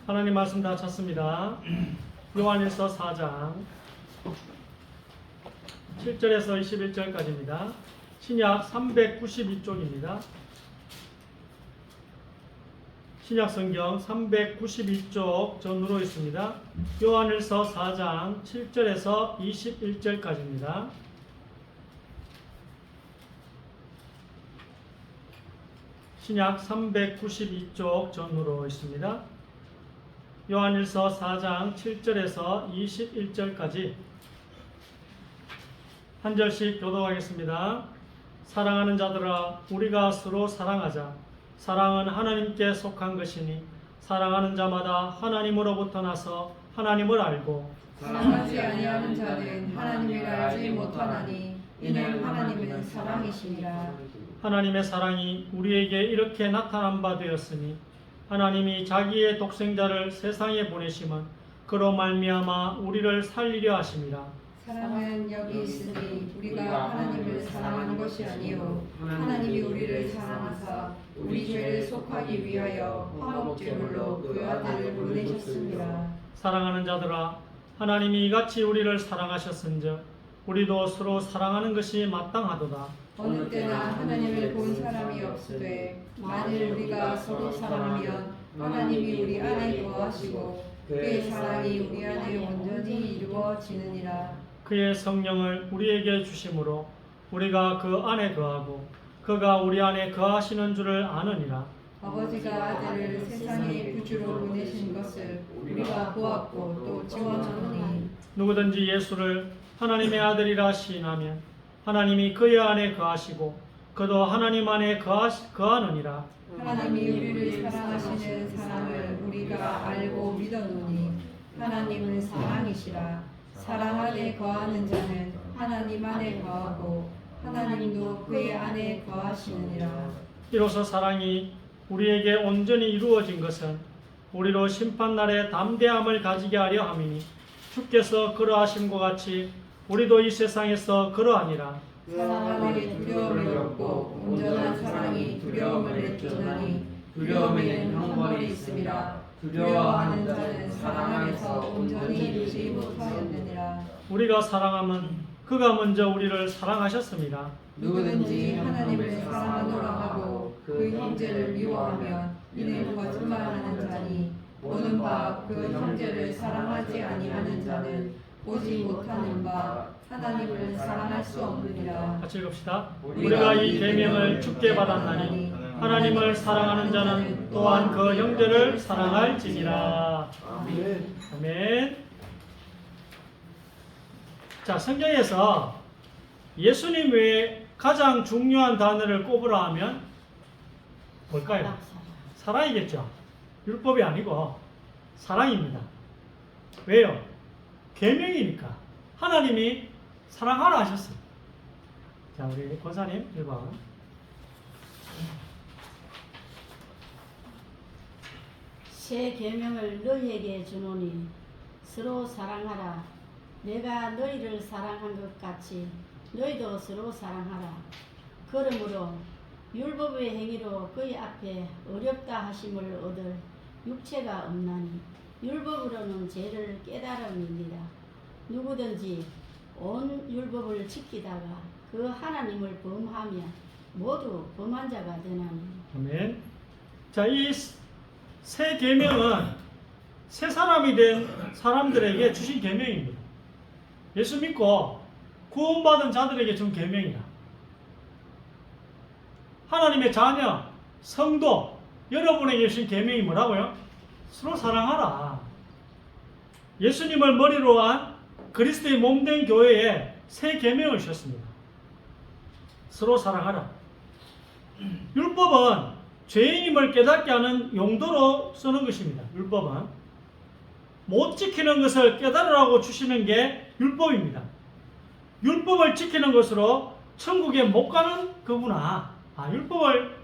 하나님 말씀 다 찾습니다. 요한일서 4장 7절에서 21절까지입니다. 신약 392쪽입니다. 신약 성경 392쪽 전으로 있습니다. 요한일서 4장 7절에서 21절까지입니다. 신약 392쪽 전으로 있습니다. 요한일서 4장 7절에서 21절까지 한 절씩 교독하겠습니다. 사랑하는 자들아, 우리가 서로 사랑하자. 사랑은 하나님께 속한 것이니 사랑하는 자마다 하나님으로부터 나서 하나님을 알고 사랑하지 아니하는 자는 하나님을 알지 못하나니 이는 하나님은 사랑이시니라. 하나님의 사랑이 우리에게 이렇게 나타난 바 되었으니 하나님이 자기의 독생자를 세상에 보내심은 그로 말미암아 우리를 살리려 하심이라. 사랑은 여기 있으니 우리가 하나님을 사랑하는 것이 아니요 하나님이 우리를 사랑하사 우리 죄를 속하기 위하여 화목제물로 그 아들을 보내셨습니다. 사랑하는 자들아, 하나님이 이같이 우리를 사랑하셨은즉 우리도 서로 사랑하는 것이 마땅하도다. 어느 때나 하나님을 본 사람이 없으되 만일 우리가 서로 사랑하면 하나님이 우리 안에 거하시고 그의 사랑이 우리 안에 온전히 이루어지느니라. 그의 성령을 우리에게 주심으로 우리가 그 안에 거하고 그가 우리 안에 거하시는 줄을 아느니라. 아버지가 아들을 세상의 구주로 보내신 것을 우리가 보았고 또 증언하노니 누구든지 예수를 하나님의 아들이라 시인하면 하나님이 그의 안에 거하시고 그도 하나님 안에 거하느니라. 하나님이 우리를 사랑하시는 사랑을 우리가 알고 믿었노니 하나님은 사랑이시라. 사랑 안에 거하는 자는 하나님 안에 거하고 하나님도 그의 안에 거하시느니라. 이로써 사랑이 우리에게 온전히 이루어진 것은 우리로 심판날에 담대함을 가지게 하려 함이니 주께서 그러하심과 같이 우리도 이 세상에서 그러하니라. 사랑 안에 두려움이 없고 온전한 사랑이 두려움을 내쫓나니 두려움에는 형벌이 있음이라. 두려워하는 자는 사랑 안에서 온전히 이루지 못하였느니라. 우리가 사랑하면 그가 먼저 우리를 사랑하셨습니다. 누구든지 하나님을 사랑하노라 하고 그 형제를 미워하면 이는 거짓말하는 자니 보는 바 그 형제를 사랑하지 아니하는 자는 보지 못하는 바 하나님을 사랑할 수 없느니라. 같이 읽읍시다. 우리가 이 계명을 주께 받았나니 하나님을 사랑하는 자는 또한 그 형제를 사랑할지니라. 아멘. 자, 성경에서 예수님 외에 가장 중요한 단어를 꼽으라 하면 뭘까요? 사랑이겠죠. 율법이 아니고 사랑입니다. 왜요? 계명이니까. 하나님이 사랑하라 하셨어요. 자, 우리 권사님 1번. 새 계명을 너희에게 주노니 서로 사랑하라. 내가 너희를 사랑한 것 같이 너희도 서로 사랑하라. 그러므로 율법의 행위로 그의 앞에 어렵다 하심을 얻을 육체가 없나니 율법으로는 죄를 깨달음이니라. 누구든지 온 율법을 지키다가 그 하나님을 범하면 모두 범한 자가 되나니. 아멘. 자, 이 새 계명은 새 사람이 된 사람들에게 주신 계명입니다. 예수 믿고 구원받은 자들에게 준 계명이다. 하나님의 자녀, 성도, 여러분에게 주신 계명이 뭐라고요? 서로 사랑하라. 예수님을 머리로 한 그리스도의 몸된 교회에 새 계명을 주셨습니다. 서로 사랑하라. 율법은 죄인임을 깨닫게 하는 용도로 쓰는 것입니다. 율법은 못 지키는 것을 깨달으라고 주시는 게 율법입니다. 율법을 지키는 것으로 천국에 못 가는 거구나. 율법을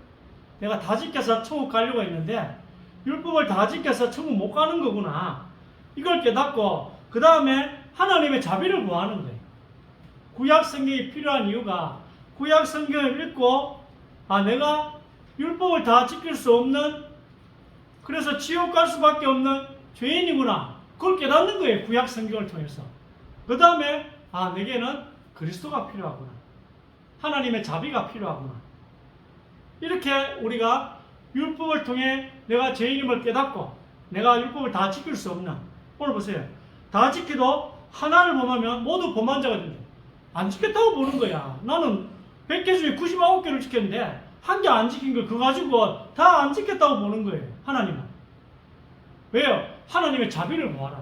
내가 다 지켜서 천국 가려고 했는데 율법을 다 지켜서 천국 못 가는 거구나. 이걸 깨닫고 그 다음에 하나님의 자비를 구하는 거예요. 구약 성경이 필요한 이유가 구약 성경을 읽고 내가 율법을 다 지킬 수 없는, 그래서 지옥 갈 수밖에 없는 죄인이구나. 그걸 깨닫는 거예요. 구약 성경을 통해서. 그 다음에 내게는 그리스도가 필요하구나. 하나님의 자비가 필요하구나. 이렇게 우리가 율법을 통해 내가 죄인임을 깨닫고 내가 율법을 다 지킬 수 없나. 오늘 보세요. 다 지켜도 하나를 범하면 모두 범한 자가 된다. 안 지켰다고 보는 거야. 나는 100개 중에 99개를 지켰는데 한 개 안 지킨 거 그거 가지고 다 안 지켰다고 보는 거예요. 하나님은. 왜요? 하나님의 자비를 구하라.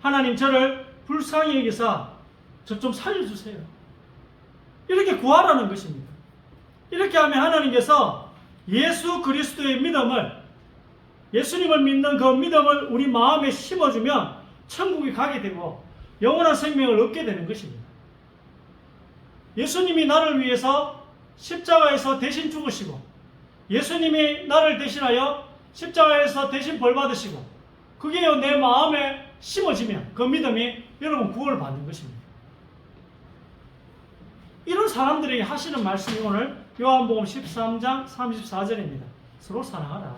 하나님 저를 불쌍히 여기사 저 좀 살려주세요. 이렇게 구하라는 것입니다. 이렇게 하면 하나님께서 예수 그리스도의 믿음을, 예수님을 믿는 그 믿음을 우리 마음에 심어주면 천국에 가게 되고 영원한 생명을 얻게 되는 것입니다. 예수님이 나를 위해서 십자가에서 대신 죽으시고 예수님이 나를 대신하여 십자가에서 대신 벌받으시고 그게 내 마음에 심어지면 그 믿음이 여러분 구원을 받는 것입니다. 이런 사람들에게 하시는 말씀이 오늘 요한복음 13장 34절입니다. 서로 사랑하라.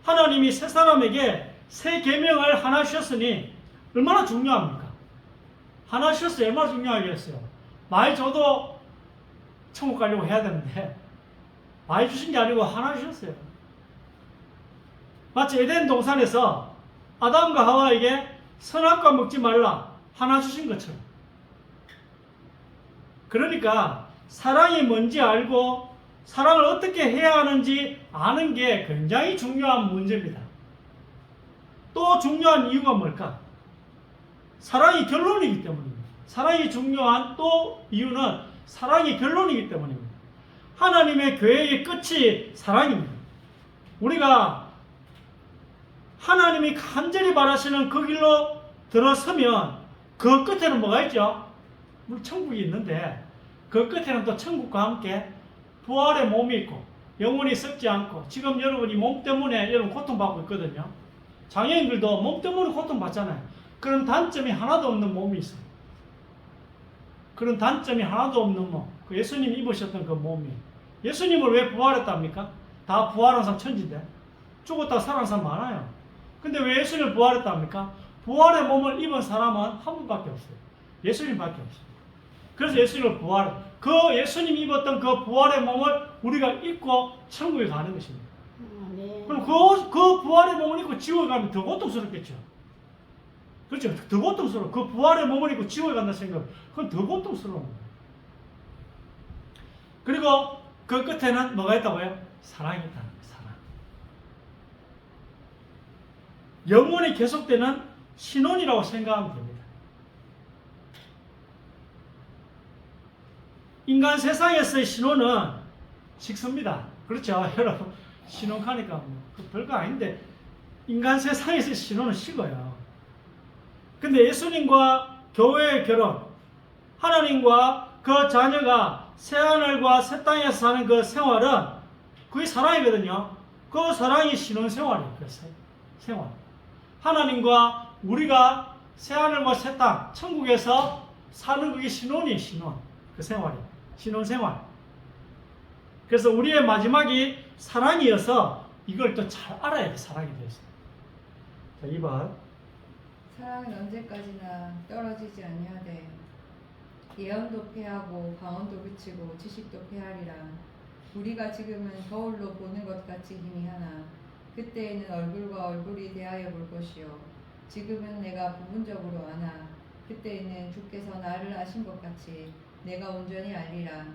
하나님이 세 사람에게 새 계명을 하나 주셨으니 얼마나 중요합니까? 하나 주셨어요. 얼마나 중요하겠어요. 많이 줘도 천국 가려고 해야 되는데 많이 주신 게 아니고 하나 주셨어요. 마치 에덴 동산에서 아담과 하와에게 선악과 먹지 말라 하나 주신 것처럼. 그러니까 사랑이 뭔지 알고 사랑을 어떻게 해야 하는지 아는 게 굉장히 중요한 문제입니다. 또 중요한 이유가 뭘까? 사랑이 결론이기 때문입니다. 사랑이 중요한 또 이유는 사랑이 결론이기 때문입니다. 하나님의 계획의 끝이 사랑입니다. 우리가 하나님이 간절히 바라시는 그 길로 들어서면 그 끝에는 뭐가 있죠? 물론 천국이 있는데 그 끝에는 또 천국과 함께 부활의 몸이 있고 영원히 썩지 않고 지금 여러분이 몸 때문에 여러분 고통받고 있거든요. 장애인들도 몸 때문에 고통받잖아요. 그런 단점이 하나도 없는 몸이 있어요. 그런 단점이 하나도 없는 몸. 그 예수님이 입으셨던 그 몸이. 예수님을 왜 부활했답니까? 다 부활한 사람 천지인데. 죽었다가 살아난 사람 많아요. 근데 왜 예수님을 부활했답니까? 부활의 몸을 입은 사람은 한 분밖에 없어요. 예수님밖에 없어요. 그래서 예수님을 그 예수님이 입었던 그 부활의 몸을 우리가 입고 천국에 가는 것입니다. 네. 그럼 그 부활의 몸을 입고 지옥에 가면 더 고통스럽겠죠. 그렇죠? 더 고통스러워. 그 부활의 몸을 입고 지옥에 간다는 생각, 그건 더 고통스러운 거예요. 그리고 그 끝에는 뭐가 있다고요? 사랑이 있다는 거예요. 사랑. 영원히 계속되는 신혼이라고 생각하면 됩니다. 인간 세상에서의 신혼은 식습니다. 그렇죠? 여러분, 신혼 가니까 뭐 별거 아닌데 인간 세상에서의 신혼은 식어요. 근데 예수님과 교회의 결혼, 하나님과 그 자녀가 새하늘과 새 땅에서 사는 그 생활은 그게 사랑이거든요. 그 사랑이 신혼생활이에요. 그 생활. 하나님과 우리가 새하늘과 새 땅, 천국에서 사는 그게 신혼이에요. 신혼. 그 생활이. 신혼생활. 그래서 우리의 마지막이 사랑이어서 이걸 또 잘 알아야 돼. 사랑이 되어서. 자, 2번. 사랑은 언제까지나 떨어지지 아니하되 예언도 패하고 방언도 그치고 지식도 패하리라. 우리가 지금은 거울로 보는 것 같이 희미하나 그때에는 얼굴과 얼굴이 대하여 볼 것이요 지금은 내가 부분적으로 아나 그때에는 주께서 나를 아신 것 같이 내가 온전히 알리라.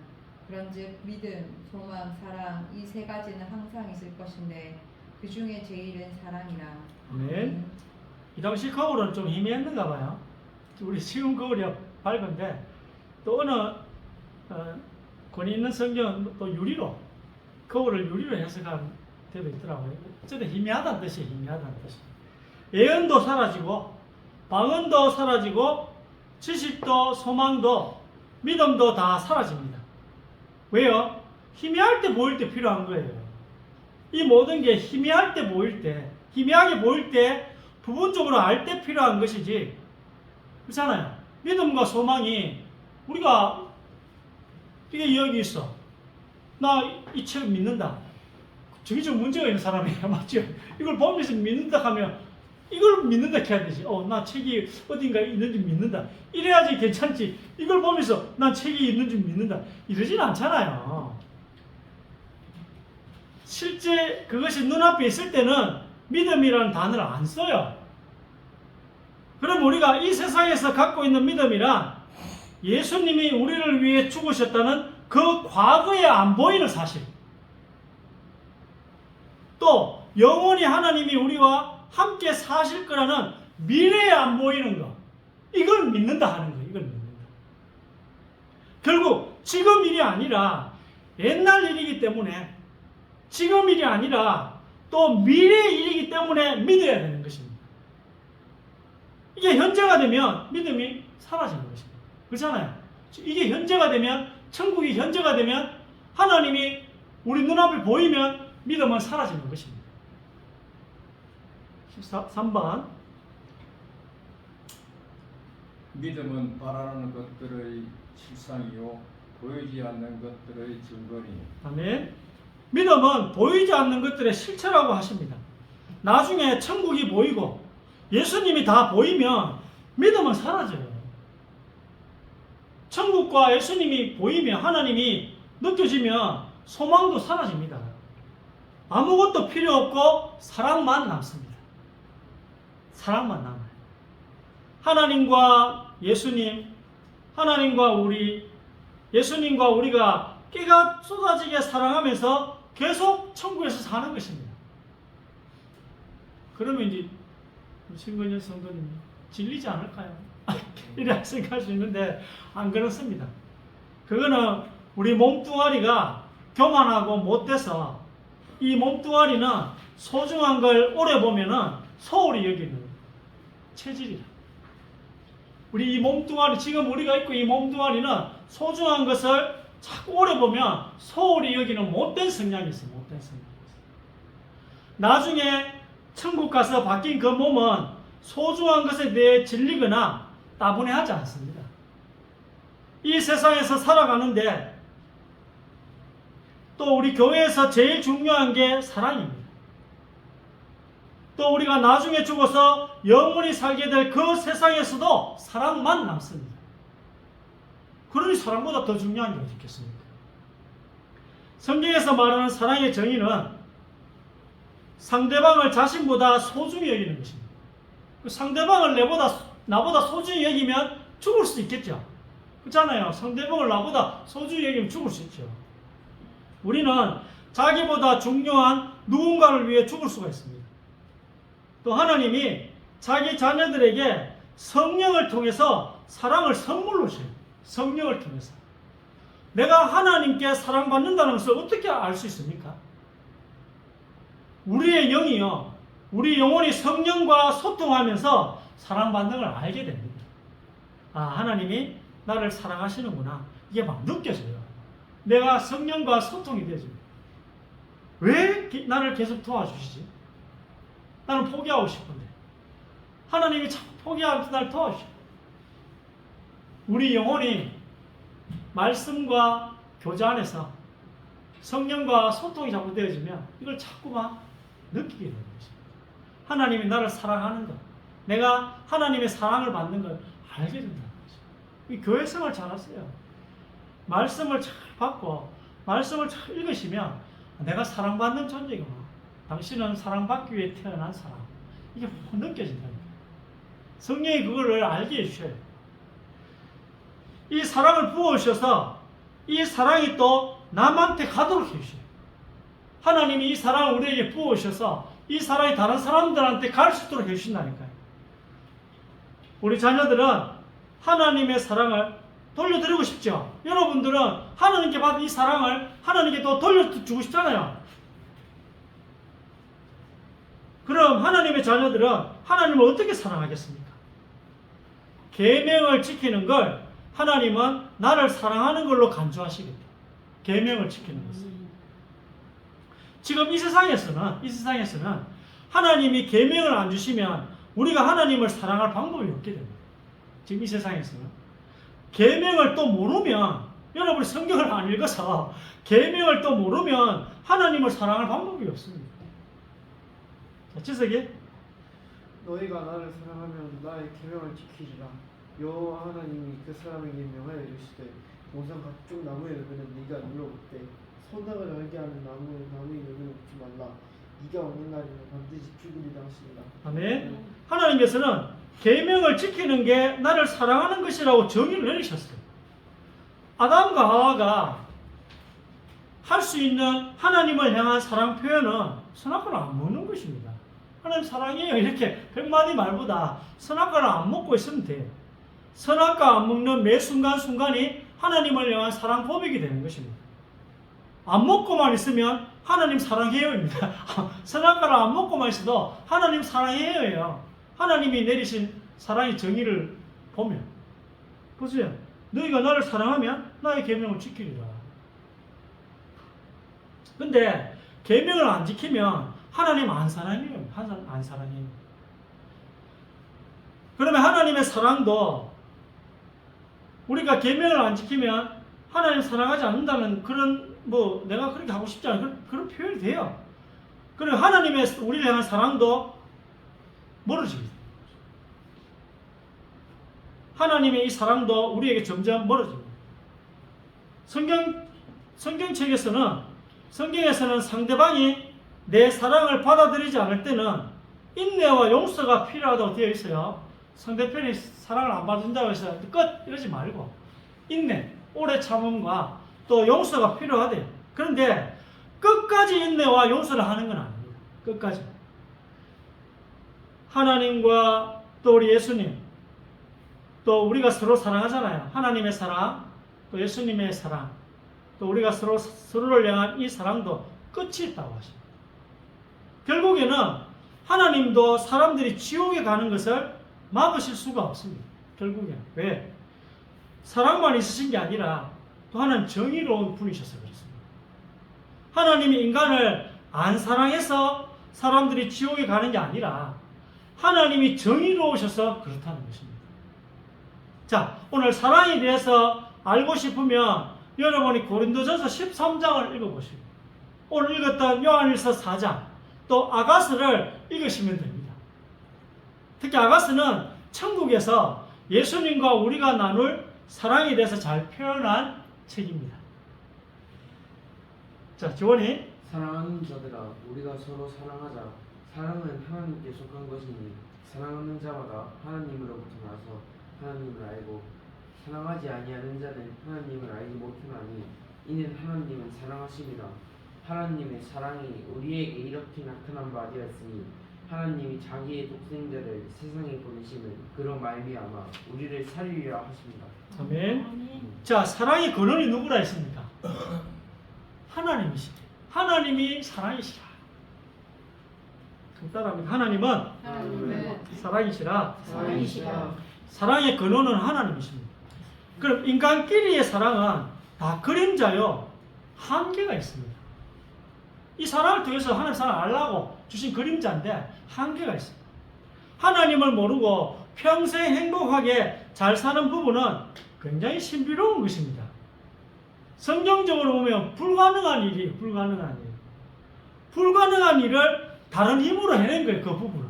그런즉 믿음, 소망, 사랑 이 세 가지는 항상 있을 것인데 그 중에 제일은 사랑이라. 아멘. 이 당시 거울은 좀 희미했는가 봐요. 우리 지금 거울이 밝은데 또 어느 권위 있는 성경은 또 유리로 거울을 유리로 해석한 데도 있더라고요. 어쨌든 희미하다는 뜻이에요. 희미하다는 뜻이. 예언도 사라지고 방언도 사라지고 지식도 소망도 믿음도 다 사라집니다. 왜요? 희미할 때 보일 때 필요한 거예요. 이 모든 게 희미할 때 보일 때, 희미하게 보일 때 부분적으로 알 때 필요한 것이지. 그렇잖아요. 믿음과 소망이 우리가 이게 여기 있어. 나 이 책 믿는다. 저게 좀 문제가 있는 사람이에요. 맞죠? 이걸 보면서 믿는다 하면 이걸 믿는다 해야 되지. 나 책이 어딘가에 있는지 믿는다. 이래야지 괜찮지. 이걸 보면서 난 책이 있는지 믿는다. 이러진 않잖아요. 실제 그것이 눈앞에 있을 때는 믿음이라는 단어를 안 써요. 그럼 우리가 이 세상에서 갖고 있는 믿음이란 예수님이 우리를 위해 죽으셨다는 그 과거에 안 보이는 사실. 또 영원히 하나님이 우리와 함께 사실 거라는 미래에 안 보이는 거. 이걸 믿는다 하는 거예요. 이걸 믿는다. 결국 지금 일이 아니라 옛날 일이기 때문에 지금 일이 아니라 또 미래 일이기 때문에 믿어야 되는 것입니다. 이게 현재가 되면 믿음이 사라지는 것입니다. 그렇잖아요. 이게 현재가 되면 천국이 현재가 되면 하나님이 우리 눈앞에 보이면 믿음은 사라지는 것입니다. 13번 믿음은 바라는 것들의 실상이요 보이지 않는 것들의 증거니. 아멘. 믿음은 보이지 않는 것들의 실체라고 하십니다. 나중에 천국이 보이고 예수님이 다 보이면 믿음은 사라져요. 천국과 예수님이 보이면 하나님이 느껴지면 소망도 사라집니다. 아무것도 필요 없고 사랑만 남습니다. 사랑만 남아요. 하나님과 예수님, 하나님과 우리, 예수님과 우리가 끼가 쏟아지게 사랑하면서 계속 천국에서 사는 것입니다. 그러면 이제 신건현 성도님 질리지 않을까요? 이렇게 생각할 수 있는데 안 그렇습니다. 그거는 우리 몸뚱아리가 교만하고 못돼서 이 몸뚱아리는 소중한 걸 오래 보면은 소홀히 여기는 체질이라. 우리 이 몸뚱아리, 지금 우리가 있고 이 몸뚱아리는 소중한 것을 자꾸 오래 보면 소홀히 여기는 못된 성향이 있어요. 못된 성향이 있어요. 나중에 천국 가서 바뀐 그 몸은 소중한 것에 대해 질리거나 따분해하지 않습니다. 이 세상에서 살아가는데 또 우리 교회에서 제일 중요한 게 사랑입니다. 또 우리가 나중에 죽어서 영원히 살게 될 그 세상에서도 사랑만 남습니다. 그러니 사랑보다 더 중요한 게 어디 있겠습니까? 성경에서 말하는 사랑의 정의는 상대방을 자신보다 소중히 여기는 것입니다. 상대방을 나보다 소중히 여기면 죽을 수 있겠죠. 그렇잖아요. 상대방을 나보다 소중히 여기면 죽을 수 있죠. 우리는 자기보다 중요한 누군가를 위해 죽을 수가 있습니다. 또 하나님이 자기 자녀들에게 성령을 통해서 사랑을 선물로 주세요. 성령을 통해서. 내가 하나님께 사랑받는다는 것을 어떻게 알 수 있습니까? 우리의 영이요, 우리 영혼이 성령과 소통하면서 사랑받는 걸 알게 됩니다. 하나님이 나를 사랑하시는구나. 이게 막 느껴져요. 내가 성령과 소통이 되죠. 왜 나를 계속 도와주시지? 나는 포기하고 싶은데 하나님이 자꾸 포기하면서 나를 도와주셔. 우리 영혼이 말씀과 교제 안에서 성령과 소통이 자꾸 되어지면 이걸 자꾸만 느끼게 되는 것입니다. 하나님이 나를 사랑하는 것, 내가 하나님의 사랑을 받는 걸 알게 된다는 거죠. 이 교회 생활 잘하세요. 말씀을 잘 받고 말씀을 잘 읽으시면 내가 사랑받는 존재구나. 당신은 사랑받기 위해 태어난 사람. 이게 느껴진다니까. 성령이 그거를 알게 해주셔요. 이 사랑을 부어주셔서 이 사랑이 또 남한테 가도록 해주셔요. 하나님이 이 사랑을 우리에게 부어주셔서 이 사랑이 다른 사람들한테 갈 수 있도록 해주신다니까요. 우리 자녀들은 하나님의 사랑을 돌려드리고 싶죠. 여러분들은 하나님께 받은 이 사랑을 하나님께 또 돌려주고 싶잖아요. 그럼 하나님의 자녀들은 하나님을 어떻게 사랑하겠습니까? 계명을 지키는 걸 하나님은 나를 사랑하는 걸로 간주하시겠다. 계명을 지키는 것을. 지금 이 세상에서는 하나님이 계명을 안 주시면 우리가 하나님을 사랑할 방법이 없게 됩니다. 지금 이 세상에서는 계명을 또 모르면 여러분이 성경을 안 읽어서 계명을 또 모르면 하나님을 사랑할 방법이 없습니다. 자, 지석이 너희가 나를 사랑하면 나의 계명을 지키리라. 여호와 하나님이 그 사람에게 명하여 이르시되 모성 각종 나무에는 네가 눌러먹되 선악을 알게 하는 나무에 너는 먹지 말라. 네가 오는 날에는 반드시 죽으리라 하시니라. 아멘. 하나님께서는 계명을 지키는 게 나를 사랑하는 것이라고 정의를 내리셨어요. 아담과 하와가 할 수 있는 하나님을 향한 사랑 표현은 선악과를 안 먹는 것입니다. 하나님 사랑해요 이렇게 100마디 말보다 선악과를 안 먹고 있으면 돼요. 선악과 안 먹는 매 순간순간이 하나님을 향한 사랑 고백이 되는 것입니다. 안 먹고만 있으면 하나님 사랑해요입니다. 선악과를 안 먹고만 있어도 하나님 사랑해요예요. 하나님이 내리신 사랑의 정의를 보면 보세요. 너희가 나를 사랑하면 나의 계명을 지키리라. 근데 계명을 안 지키면 하나님 안 사랑해요. 안 사랑해요. 그러면 하나님의 사랑도 우리가 계명을 안 지키면 하나님 사랑하지 않는다는 그런 뭐 내가 그렇게 하고 싶지 않은 그런 표현이 돼요. 그리고 하나님의 우리를 향한 사랑도 멀어집니다. 하나님의 이 사랑도 우리에게 점점 멀어집니다. 성경에서는 상대방이 내 사랑을 받아들이지 않을 때는 인내와 용서가 필요하다고 되어 있어요. 상대편이 사랑을 안 받는다고 해서 끝 이러지 말고 인내, 오래 참음과 또 용서가 필요하대요. 그런데 끝까지 인내와 용서를 하는 건 아닙니다. 끝까지. 하나님과 또 우리 예수님, 또 우리가 서로 사랑하잖아요. 하나님의 사랑, 또 예수님의 사랑, 또 우리가 서로를 향한 이 사랑도 끝이 있다고 하십니다. 결국에는 하나님도 사람들이 지옥에 가는 것을 막으실 수가 없습니다. 결국에는. 왜? 사랑만 있으신 게 아니라 또 하나는 정의로운 분이셔서 그렇습니다. 하나님이 인간을 안 사랑해서 사람들이 지옥에 가는 게 아니라 하나님이 정의로우셔서 그렇다는 것입니다. 자, 오늘 사랑에 대해서 알고 싶으면 여러분이 고린도전서 13장을 읽어보시고 오늘 읽었던 요한일서 4장 또 아가스를 읽으시면 됩니다. 특히 아가스는 천국에서 예수님과 우리가 나눌 사랑에 대해서 잘 표현한 책입니다. 자, 지원이 사랑하는 자들아 우리가 서로 사랑하자. 사랑은 하나님께 속한 것이니 사랑하는 자마다 하나님으로부터 나서 하나님을 알고 사랑하지 아니하는 자는 하나님을 알지 못하나니 이는 하나님은 사랑하심이라. 하나님의 사랑이 우리에게 이렇게 나타난 바 되었으니 하나님이 자기의 독생자를 세상에 보내심은 그로 말미암아 우리를 살리려 하십니다. 아멘. 아멘. 자, 사랑의 근원이 누구라 했습니까? 하나님이시죠. 하나님이 사랑이시라. 따라합니다. 하나님은 하나님은 사랑이시라. 사랑이시라. 사랑의 근원은 하나님이십니다. 그럼 인간끼리의 사랑은 다 그림자요. 한계가 있습니다. 이 사랑을 통해서 하나님 사랑을 알라고 주신 그림자인데 한계가 있습니다. 하나님을 모르고 평생 행복하게 잘 사는 부분은 굉장히 신비로운 것입니다. 성경적으로 보면 불가능한 일이에요. 불가능한 일을 다른 힘으로 해낸 거예요. 그 부분은.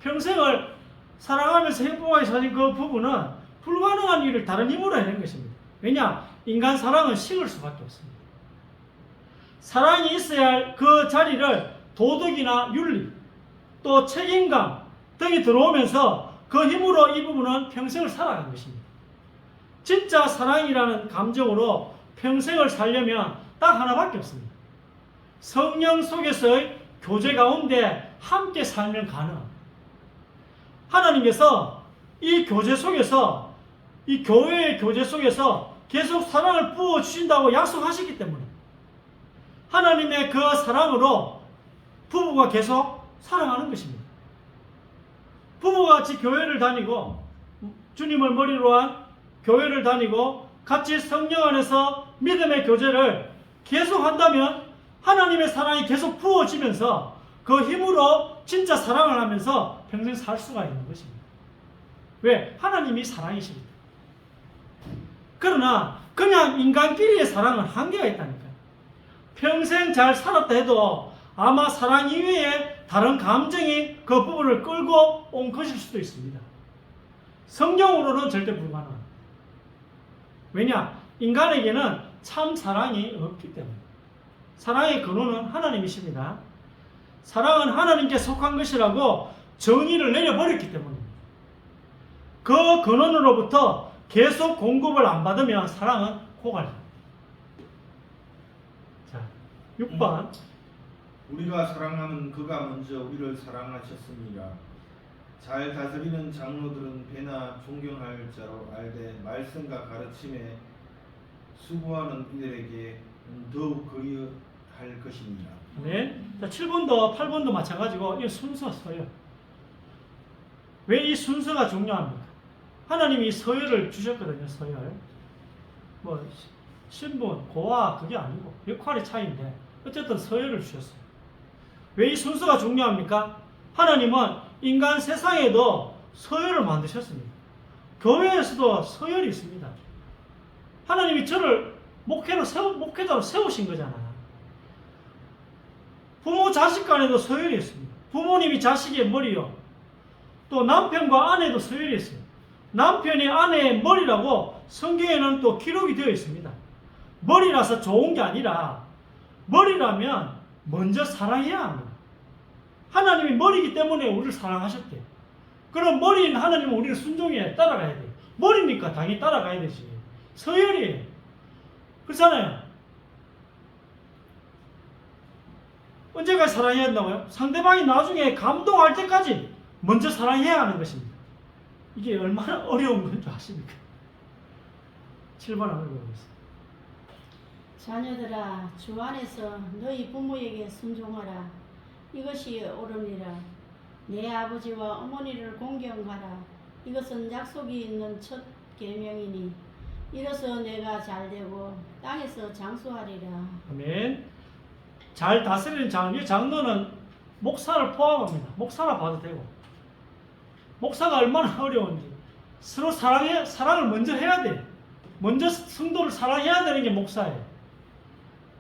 평생을 사랑하면서 행복하게 사는 그 부분은 불가능한 일을 다른 힘으로 해낸 것입니다. 왜냐? 인간 사랑은 식을 수밖에 없습니다. 사랑이 있어야 할 그 자리를 도덕이나 윤리, 또 책임감 등이 들어오면서 그 힘으로 이 부분은 평생을 살아간 것입니다. 진짜 사랑이라는 감정으로 평생을 살려면 딱 하나밖에 없습니다. 성령 속에서의 교제 가운데 함께 살면 가능합니다. 하나님께서 이 교제 속에서, 이 교회의 교제 속에서 계속 사랑을 부어주신다고 약속하시기 때문에 하나님의 그 사랑으로 부부가 계속 사랑하는 것입니다. 부부가 같이 교회를 다니고 주님을 머리로 한 교회를 다니고 같이 성령 안에서 믿음의 교제를 계속 한다면 하나님의 사랑이 계속 부어지면서 그 힘으로 진짜 사랑을 하면서 평생 살 수가 있는 것입니다. 왜? 하나님이 사랑이십니다. 그러나 그냥 인간끼리의 사랑은 한계가 있다니까요. 평생 잘 살았다 해도 아마 사랑 이외에 다른 감정이 그 부분을 끌고 온 것일 수도 있습니다. 성경으로는 절대 불가능합니다. 왜냐? 인간에게는 참 사랑이 없기 때문에. 사랑의 근원은 하나님이십니다. 사랑은 하나님께 속한 것이라고 정의를 내려버렸기 때문입니다. 그 근원으로부터 계속 공급을 안 받으면 사랑은 고갈됩니다. 자, 6번. 우리가 사랑하면 그가 먼저 우리를 사랑하셨습니다. 잘 다스리는 장로들은 배나 존경할 자로 알되 말씀과 가르침에 수고하는 이들에게 더욱 그리할 것입니다. 네. 자, 7번도 8번도 마찬가지고 이 순서서요. 왜 이 순서가 중요합니까? 하나님이 서열을 주셨거든요. 서열. 뭐 신분, 고와 그게 아니고 역할의 차이인데 어쨌든 서열을 주셨어요. 왜 이 순서가 중요합니까? 하나님은 인간 세상에도 서열을 만드셨습니다. 교회에서도 서열이 있습니다. 하나님이 저를 목회자로 세우신 거잖아요. 부모 자식 간에도 서열이 있습니다. 부모님이 자식의 머리요. 또 남편과 아내도 서열이 있어요. 남편이 아내의 머리라고 성경에는 또 기록이 되어 있습니다. 머리라서 좋은 게 아니라 머리라면 먼저 사랑해야 합니다. 하나님이 머리이기 때문에 우리를 사랑하셨대요. 그럼 머리인 하나님은 우리를 순종해 따라가야 돼요. 머리니까 당연히 따라가야 되지. 서열이에요. 그렇잖아요. 언제까지 사랑해야 한다고요? 상대방이 나중에 감동할 때까지 먼저 사랑해야 하는 것입니다. 이게 얼마나 어려운 건 줄 아십니까? 7번 한번 읽어보겠습니다. 자녀들아 주 안에서 너희 부모에게 순종하라. 이것이 옳으니라. 내 아버지와 어머니를 공경하라. 이것은 약속이 있는 첫 계명이니 이로써 내가 잘되고 땅에서 장수하리라. 아멘. 잘 다스리는 장로, 이 장로는 목사를 포함합니다. 목사라 봐도 되고. 목사가 얼마나 어려운지. 서로 사랑을 먼저 해야 돼. 먼저 성도를 사랑해야 되는 게 목사예요.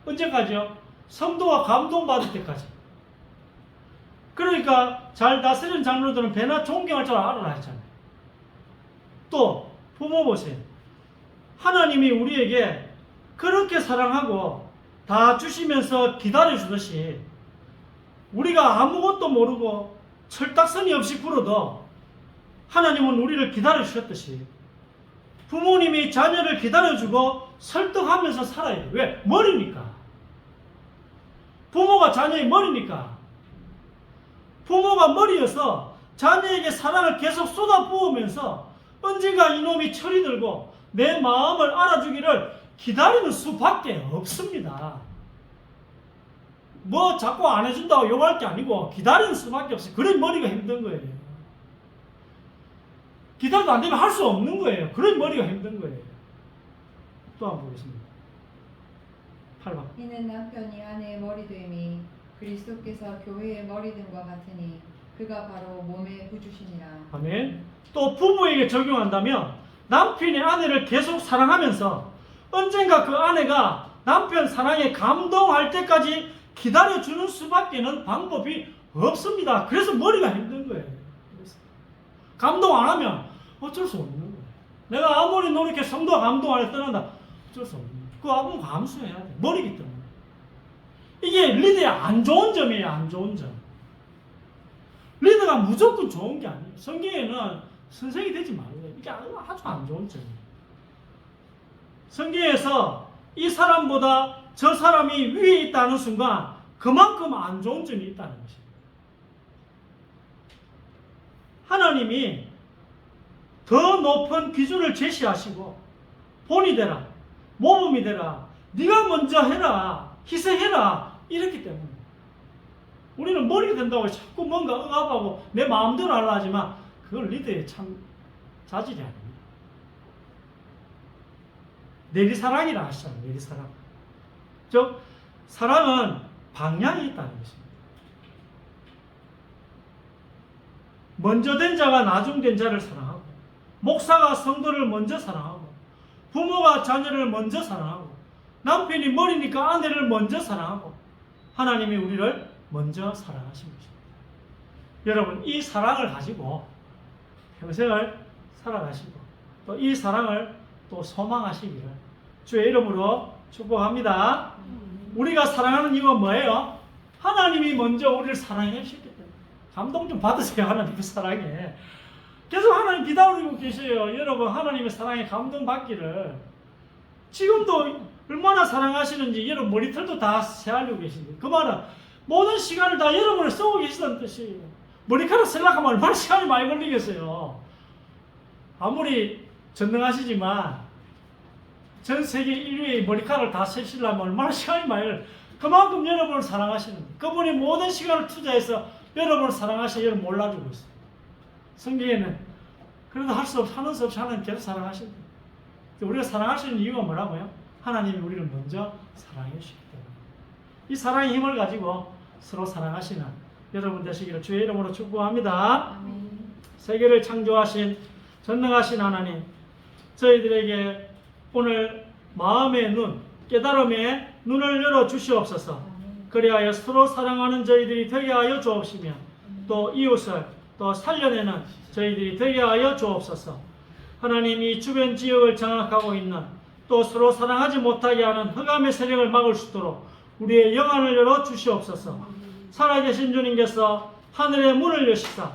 언제까지요? 성도가 감동받을 때까지. 그러니까 잘 다스리는 장로들은 배나 존경할 줄 알아라 했잖아요. 또 부모 보세요. 하나님이 우리에게 그렇게 사랑하고 다 주시면서 기다려주듯이 우리가 아무것도 모르고 철딱서니 없이 굴어도 하나님은 우리를 기다려주셨듯이 부모님이 자녀를 기다려주고 설득하면서 살아야 돼요. 왜? 머리니까. 부모가 자녀의 머리니까. 부모가 머리여서 자녀에게 사랑을 계속 쏟아부으면서 언젠가 이놈이 철이 들고 내 마음을 알아주기를 기다리는 수밖에 없습니다. 뭐 자꾸 안 해준다고 욕할 게 아니고 기다리는 수밖에 없어요. 그래 머리가 힘든 거예요. 기다려도 안 되면 할 수 없는 거예요. 그래 머리가 힘든 거예요. 또 한번 보겠습니다. 8번. 이는 남편이 아내의 머리됨이 그리스도께서 교회의 머리됨과 같으니 그가 바로 몸의 구주시니라. 아멘. 또 부부에게 적용한다면 남편이 아내를 계속 사랑하면서 언젠가 그 아내가 남편 사랑에 감동할 때까지 기다려주는 수밖에는 방법이 없습니다. 그래서 머리가 힘든 거예요. 감동 안 하면 어쩔 수 없는 거예요. 내가 아무리 노력해 성도가 감동 안 해 떠난다. 어쩔 수 없는 거예요. 그거 아무 감수해야 돼. 머리기 때문에. 이게 리더의 안 좋은 점이에요. 안 좋은 점. 리더가 무조건 좋은 게 아니에요. 성경에는 선생이 되지 말래요. 이게 아주 안 좋은 점이에요. 성경에서 이 사람보다 저 사람이 위에 있다는 순간 그만큼 안 좋은 점이 있다는 것입니다. 하나님이 더 높은 기준을 제시하시고 본이 되라, 모범이 되라, 네가 먼저 해라, 희생해라 이랬기 때문에 우리는 머리가 된다고 자꾸 뭔가 억압하고 내 마음대로 하려 하지만 그건 리더의 참 자질이 아닙니다. 내리사랑이라 하시잖아요. 내리사랑. 즉 사랑은 방향이 있다는 것입니다. 먼저 된 자가 나중 된 자를 사랑하고 목사가 성도를 먼저 사랑하고 부모가 자녀를 먼저 사랑하고 남편이 머리니까 아내를 먼저 사랑하고 하나님이 우리를 먼저 사랑하신 것입니다. 여러분 이 사랑을 가지고 평생을 살아가시고 또 이 사랑을 또 소망하시기를 주의 이름으로 축복합니다. 우리가 사랑하는 이유가 뭐예요? 하나님이 먼저 우리를 사랑해 주셨기 때문에. 감동 좀 받으세요. 하나님의 사랑에 계속 하나님 기다리고 계세요. 여러분 하나님의 사랑에 감동받기를. 지금도 얼마나 사랑하시는지 여러분 머리털도 다 세하려고 계신데 그 말은 모든 시간을 다 여러분을 쓰고 계시다는 뜻이에요. 머리카락 쓰려고 얼마나 시간이 많이 걸리겠어요. 아무리 전능하시지만 전 세계 인류의 머리카락을 다 세시려면 얼마나 시간이 많이 걸려요. 그만큼 여러분을 사랑하시는 거예요. 그분이 모든 시간을 투자해서 여러분을 사랑하시는 여러분 몰라주고 있어요. 성경에는 그래도 하는 수 없이 하나님 계속 사랑하신다. 우리가 사랑하시는 이유가 뭐라고요? 하나님이 우리를 먼저 사랑해 주시기 때문에. 이 사랑의 힘을 가지고 서로 사랑하시는 여러분 되시기를 주의 이름으로 축복합니다. 세계를 창조하신 전능하신 하나님, 저희들에게 오늘 마음의 눈, 깨달음의 눈을 열어 주시옵소서. 그리하여 서로 사랑하는 저희들이 되게 하여 주옵시며 또 이웃을 또 살려내는 저희들이 되게 하여 주옵소서. 하나님 이 주변 지역을 장악하고 있는 또 서로 사랑하지 못하게 하는 흑암의 세력을 막을 수 있도록 우리의 영안을 열어 주시옵소서. 살아계신 주님께서 하늘의 문을 여시사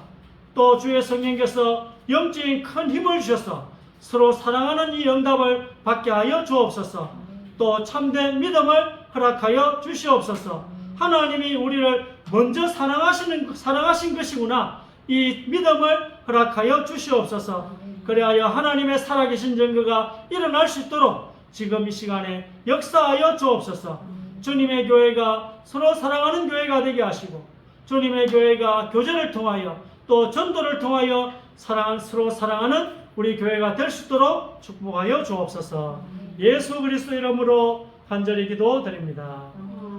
또 주의 성령께서 영적인 큰 힘을 주셔서 서로 사랑하는 이 응답을 받게 하여 주옵소서. 또 참된 믿음을 허락하여 주시옵소서. 하나님이 우리를 먼저 사랑하신 것이구나. 이 믿음을 허락하여 주시옵소서. 그리하여 하나님의 살아계신 증거가 일어날 수 있도록 지금 이 시간에 역사하여 주옵소서. 주님의 교회가 서로 사랑하는 교회가 되게 하시고 주님의 교회가 교제를 통하여 또 전도를 통하여 서로 사랑하는 우리 교회가 될 수 있도록 축복하여 주옵소서. 예수 그리스도 이름으로 간절히 기도드립니다.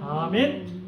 아멘.